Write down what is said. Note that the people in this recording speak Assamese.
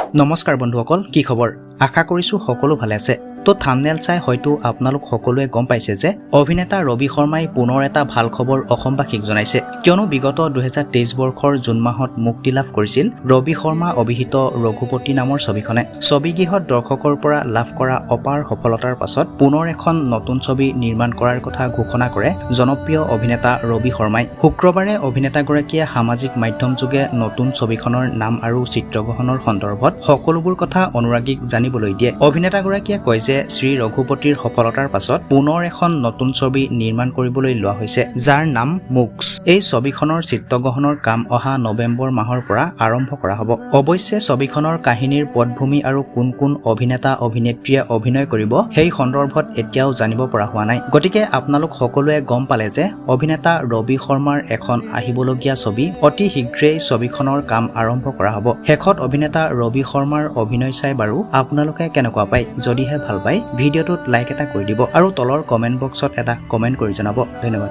নমস্কাৰ বন্ধুসকল, কি খবৰ? আশা কৰিছো সকলো ভালে আছে। তো থাম্বনেল চাই হয়তো আপোনালোক সকলোৱে গম পাইছে যে অভিনেতা ৰবি শৰ্মাই পুনৰ এটা ভাল খবৰ অসমবাসীক জনাইছে। কিয়নো বিগত 2023 বৰ্ষৰ জুন মাহত মুক্তি লাভ কৰিছিল ৰবি শৰ্মা অভিহিত ৰঘুপতি নামৰ ছবিখনে। ছবিগৃহত দৰ্শকৰ পৰা লাভ কৰা অপাৰ সফলতাৰ পাছত পুনৰ এখন নতুন ছবি নিৰ্মাণ কৰাৰ কথা ঘোষণা কৰে জনপ্ৰিয় অভিনেতা ৰবি শৰ্মাই। শুক্ৰবাৰে অভিনেতাগৰাকীয়ে সামাজিক মাধ্যম যোগে নতুন ছবিখনৰ নাম আৰু চিত্ৰগ্ৰহণৰ সন্দৰ্ভত সকলোবোৰ কথা অনুৰাগীক জানিবলৈ দিয়ে। অভিনেতাগৰাকীয়ে কয় যে শ্ৰী ৰঘুপতিৰ সফলতাৰ পাছত পুনৰ এখন নতুন ছবি নিৰ্মাণ কৰিবলৈ লোৱা হৈছে, যাৰ নাম মুক্স। এই ছবিখনৰ চিত্ৰগ্ৰহণৰ কাম অহা নৱেম্বৰ মাহৰ পৰা আৰম্ভ কৰা হ'ব। অৱশ্যে ছবিখনৰ কাহিনীৰ পটভূমি আৰু কোন কোন অভিনেতা অভিনেত্ৰীয়ে অভিনয় কৰিব সেই সন্দৰ্ভত এতিয়াও জানিব পৰা হোৱা নাই। গতিকে আপোনালোক সকলোৱে গম পালে যে অভিনেতা ৰবি শৰ্মাৰ এখন আহিবলগীয়া ছবি অতি শীঘ্ৰেই ছবিখনৰ কাম আৰম্ভ কৰা হ'ব। শেষত অভিনেতা ৰবি শৰ্মাৰ অভিনয় চাই বাৰু আপোনালোকে কেনেকুৱা পায়? যদিহে ভাল পায় ভিডিঅ'টোত লাইক এটা কৰি দিব আৰু তলৰ কমেন্ট বক্সত এটা কমেন্ট কৰি জনাব। ধন্যবাদ।